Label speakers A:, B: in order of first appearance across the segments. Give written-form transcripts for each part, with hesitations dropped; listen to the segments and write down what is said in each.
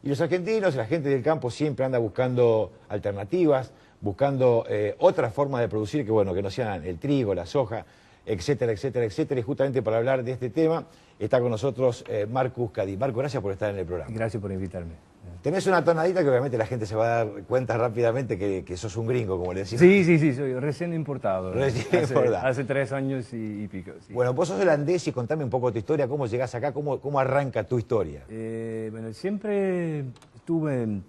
A: Y los argentinos, la gente del campo siempre anda buscando alternativas, buscando otras formas de producir que, bueno, que no sean el trigo, la soja, etcétera, etcétera, etcétera. Y justamente para hablar de este tema está con nosotros Marcus Cadí. Marcus, gracias por estar en el programa.
B: Gracias por invitarme.
A: Tenés una tonadita que obviamente la gente se va a dar cuenta rápidamente que sos un gringo, como le decimos.
B: Sí, soy recién importado.
A: Importado.
B: Hace 3 años y pico. Sí.
A: Bueno, vos sos holandés y contame un poco tu historia, cómo llegás acá, cómo arranca tu historia.
B: Bueno, siempre estuve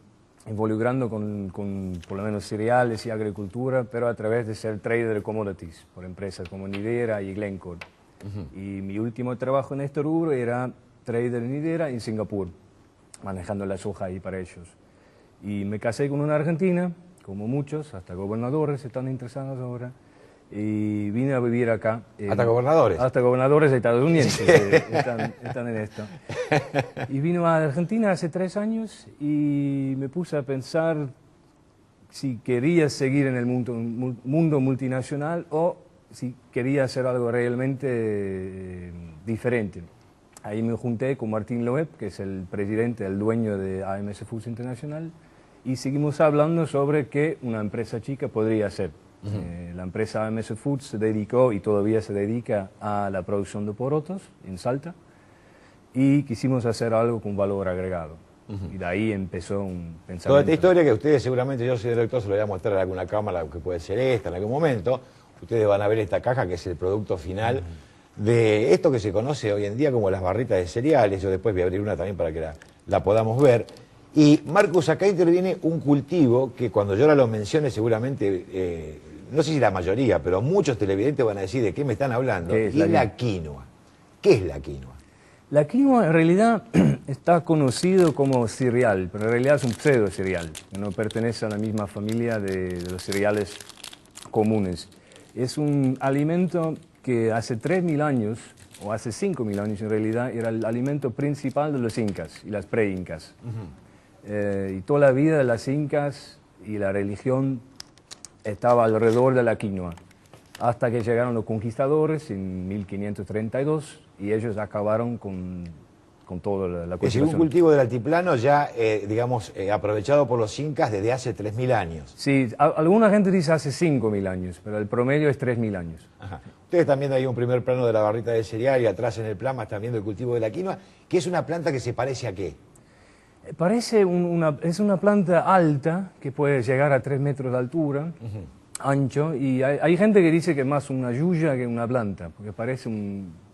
B: involucrando con por lo menos cereales y agricultura, pero a través de ser trader de commodities por empresas como Nidera y Glencore. Y mi último trabajo en este rubro era trader de Nidera en Singapur, manejando la soja ahí para ellos. Y me casé con una argentina, como muchos, hasta gobernadores están interesados ahora, y vine a vivir acá.
A: ¿Hasta gobernadores?
B: Hasta gobernadores estadounidenses están en esto. Y vine a Argentina hace 3 años y me puse a pensar si quería seguir en el mundo multinacional o si quería hacer algo realmente diferente. Ahí me junté con Martín Loeb, que es el presidente, el dueño de AMS Foods International, y seguimos hablando sobre qué una empresa chica podría hacer. La empresa AMS Foods se dedicó y todavía se dedica a la producción de porotos en Salta, y quisimos hacer algo con valor agregado. Y de ahí empezó un pensamiento.
A: Toda esta historia que ustedes seguramente, yo soy director, se lo voy a mostrar a alguna cámara, que puede ser esta en algún momento. Ustedes van a ver esta caja que es el producto final de esto que se conoce hoy en día como las barritas de cereales. Yo después voy a abrir una también para que la podamos ver. Y Marcus, acá interviene un cultivo que cuando yo ahora lo mencione seguramente, no sé si la mayoría, pero muchos televidentes van a decir de qué me están hablando.
B: ¿Qué es
A: y la quinoa? ¿Qué es la quinoa?
B: La quinoa en realidad está conocido como cereal, pero en realidad es un pseudo cereal, que no pertenece a la misma familia de los cereales comunes. Es un alimento que hace 3.000 años, o hace 5.000 años en realidad, era el alimento principal de los incas y las pre-incas. Y toda la vida de las incas y la religión estaba alrededor de la quinoa, hasta que llegaron los conquistadores en 1532 y ellos acabaron con toda la
A: cultivación. Es un cultivo del altiplano ya, digamos, aprovechado por los incas desde hace 3.000 años.
B: Sí, alguna gente dice hace 5.000 años, pero el promedio es 3.000 años.
A: Ajá. Ustedes están viendo ahí un primer plano de la barrita de cereal y atrás en el plasma están viendo el cultivo de la quinoa, que es una planta que se parece ¿a qué?
B: Es una planta alta que puede llegar a 3 metros de altura, ancho, y hay gente que dice que es más una yuya que una planta, porque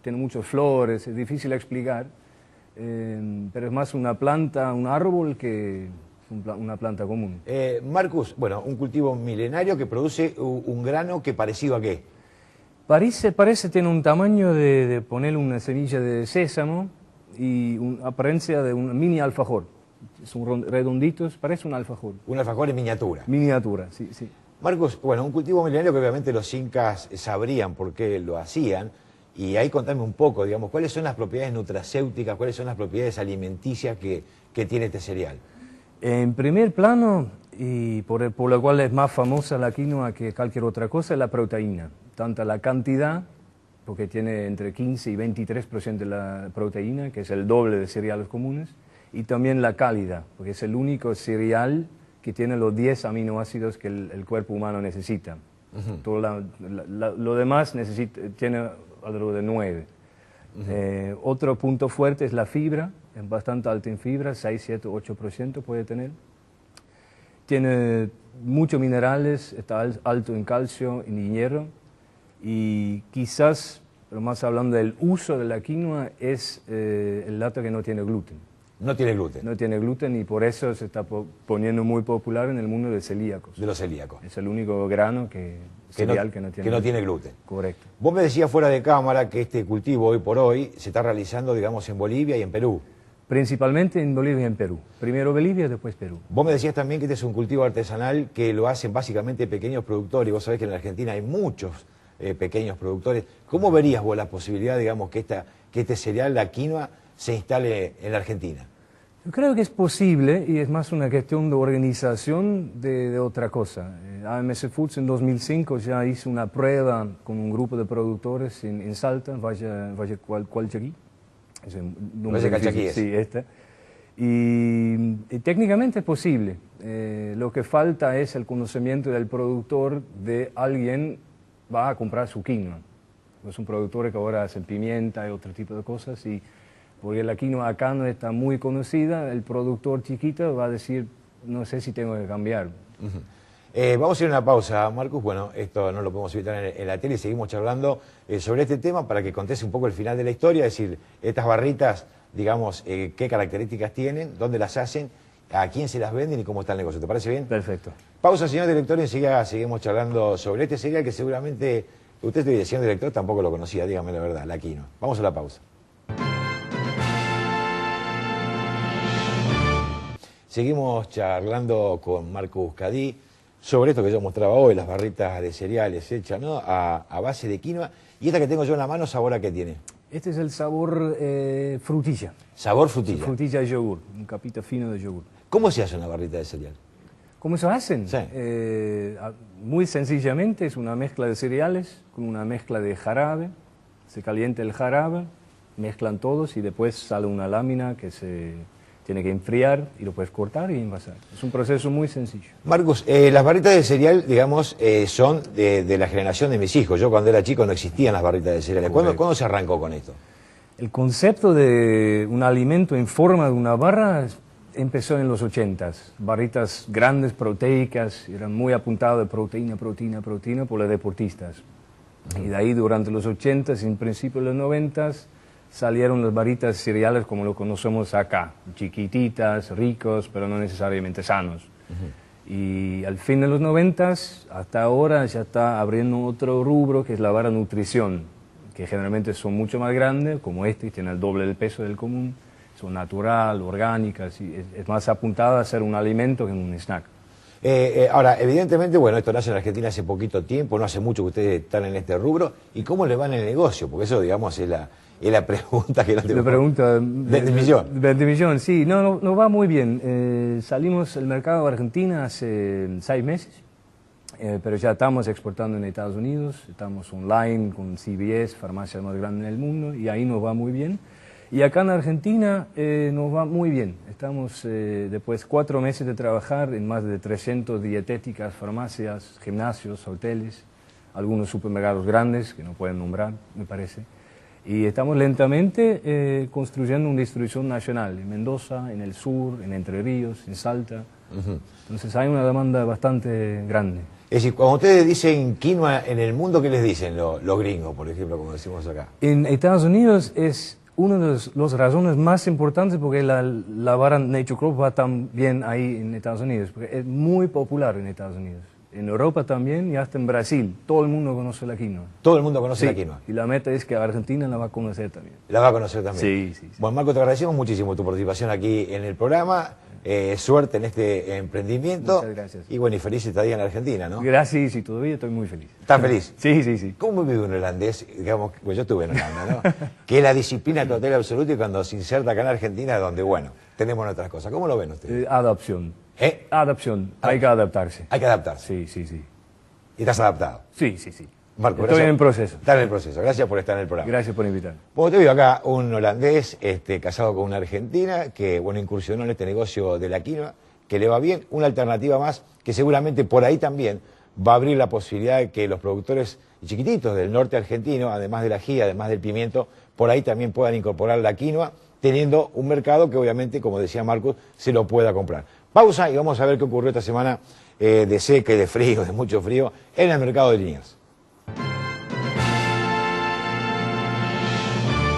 B: tiene muchas flores, es difícil de explicar, pero es más una planta, un árbol que una planta común.
A: Marcus, bueno, un cultivo milenario que produce un grano que parecido ¿a qué?
B: Parece tiene un tamaño de poner una semilla de sésamo y una apariencia de un mini alfajor. Son redonditos, parece un alfajor.
A: Un alfajor en miniatura.
B: Miniatura, sí.
A: Marcus, bueno, un cultivo milenario que obviamente los incas sabrían por qué lo hacían. Y ahí contame un poco, digamos, ¿cuáles son las propiedades nutracéuticas, cuáles son las propiedades alimenticias que tiene este cereal?
B: En primer plano, y por lo cual es más famosa la quinoa que cualquier otra cosa, es la proteína. Tanto la cantidad, porque tiene entre 15 y 23% de la proteína, que es el doble de cereales comunes, y también la calidad, porque es el único cereal que tiene los 10 aminoácidos que el cuerpo humano necesita. Todo lo demás tiene alrededor de 9. Otro punto fuerte es la fibra, es bastante alta en fibra, 6, 7, 8% puede tener. Tiene muchos minerales, está alto en calcio y en hierro. Y quizás, pero más hablando del uso de la quinoa, es el dato que no tiene gluten.
A: No tiene gluten.
B: No tiene gluten y por eso se está poniendo muy popular en el mundo de celíacos.
A: De los celíacos.
B: Es el único grano cereal que no tiene
A: gluten.
B: Correcto.
A: Vos me decías fuera de cámara que este cultivo hoy por hoy se está realizando, digamos, en Bolivia y en Perú.
B: Principalmente en Bolivia y en Perú. Primero Bolivia, después Perú.
A: Vos me decías también que este es un cultivo artesanal que lo hacen básicamente pequeños productores. Vos sabés que en la Argentina hay muchos pequeños productores. ¿Cómo verías vos la posibilidad, digamos, que este cereal, la quinoa, se instale en la Argentina?
B: Yo creo que es posible y es más una cuestión de organización de otra cosa. AMS Foods en 2005 ya hizo una prueba con un grupo de productores en Salta, Valle Calchaquí.
A: Valle Calchaquí.
B: Sí, Y técnicamente es posible. Lo que falta es el conocimiento del productor de alguien va a comprar su quinoa. Es un productor que ahora hace pimienta y otro tipo de cosas, y porque la quinoa acá no está muy conocida, el productor chiquito va a decir, no sé si tengo que cambiar.
A: Vamos a ir a una pausa, Marcus. Bueno, esto no lo podemos evitar en la tele y seguimos charlando sobre este tema para que contes un poco el final de la historia, es decir, estas barritas, digamos, qué características tienen, dónde las hacen, a quién se las venden y cómo está el negocio. ¿Te parece bien?
B: Perfecto.
A: Pausa, señor director, y enseguida seguimos charlando sobre este cereal que seguramente usted, señor director, tampoco lo conocía, dígame la verdad, la quinoa. Vamos a la pausa. Seguimos charlando con Marcus Cadí sobre esto que yo mostraba hoy, las barritas de cereales hechas, ¿no?, a base de quinoa. Y esta que tengo yo en la mano, ¿sabor a qué tiene?
B: Este es el sabor frutilla.
A: Sabor frutilla.
B: Frutilla de yogur, un capito fino de yogur.
A: ¿Cómo se hace una barrita de cereal?
B: ¿Cómo se hacen?
A: Sí.
B: Muy sencillamente es una mezcla de cereales con una mezcla de jarabe. Se calienta el jarabe, mezclan todos y después sale una lámina que se tiene que enfriar y lo puedes cortar y envasar. Es un proceso muy sencillo.
A: Marcus, las barritas de cereal, digamos, son de la generación de mis hijos. Yo cuando era chico no existían las barritas de cereales. ¿Cuándo se arrancó con esto?
B: El concepto de un alimento en forma de una barra empezó en los 80s. Barritas grandes, proteicas, eran muy apuntadas de proteína por los deportistas. Y de ahí durante los 80s y en principio de los 90s salieron las barritas cereales como lo conocemos acá, chiquititas, ricos, pero no necesariamente sanos. Y al fin de los 90s, hasta ahora ya está abriendo otro rubro que es la barra nutrición, que generalmente son mucho más grandes, como este, tiene el doble del peso del común, son natural, orgánicas, y es más apuntada a ser un alimento que un snack.
A: Ahora, evidentemente, bueno, esto nace en Argentina hace poquito tiempo, no hace mucho que ustedes están en este rubro. ¿Y cómo les va en el negocio? Porque eso, digamos, es la pregunta que no te...
B: La pregunta
A: de millón.
B: De millón, sí. No va muy bien. Salimos al mercado de Argentina hace 6 meses, pero ya estamos exportando en Estados Unidos, estamos online con CVS, farmacia más grande en el mundo, y ahí nos va muy bien. Y acá en Argentina nos va muy bien. Estamos, después de 4 meses de trabajar en más de 300 dietéticas, farmacias, gimnasios, hoteles, algunos supermercados grandes que no pueden nombrar, me parece. Y estamos lentamente construyendo una distribución nacional en Mendoza, en el sur, en Entre Ríos, en Salta. Entonces hay una demanda bastante grande.
A: Es decir, cuando ustedes dicen quinoa en el mundo, ¿qué les dicen los gringos, por ejemplo, como decimos acá?
B: En Estados Unidos es una de las razones más importantes porque la barra Nature Crop va tan bien ahí en Estados Unidos, porque es muy popular en Estados Unidos. En Europa también y hasta en Brasil. Todo el mundo conoce la quinoa.
A: Todo el mundo conoce la quinoa.
B: Y la meta es que Argentina la va a conocer también.
A: La va a conocer también.
B: Sí.
A: Bueno, Marco, te agradecemos muchísimo tu participación aquí en el programa. Suerte en este emprendimiento.
B: Muchas gracias.
A: Y bueno, y feliz estadía en Argentina, ¿no?
B: Gracias, y todavía estoy muy feliz.
A: ¿Estás feliz?
B: Sí.
A: ¿Cómo vive un holandés? Digamos, pues yo estuve en Holanda, ¿no? Que es la disciplina total y absoluta, y cuando se inserta acá en Argentina, donde, bueno, tenemos otras cosas. ¿Cómo lo ven ustedes?
B: Adaptación. Adaptación. Hay que adaptarse.
A: Hay que adaptarse.
B: Sí.
A: ¿Y estás adaptado?
B: Sí.
A: Marco,
B: estoy en el proceso.
A: Estás en el proceso. Gracias por estar en el programa.
B: Gracias por invitarme.
A: Bueno, te veo acá un holandés casado con una argentina que, bueno, incursionó en este negocio de la quinoa, que le va bien, una alternativa más que seguramente por ahí también va a abrir la posibilidad de que los productores chiquititos del norte argentino, además del ají, además del pimiento, por ahí también puedan incorporar la quinoa, teniendo un mercado que obviamente, como decía Marcos, se lo pueda comprar. Pausa y vamos a ver qué ocurrió esta semana de seca y de frío, de mucho frío, en el mercado de Liniers.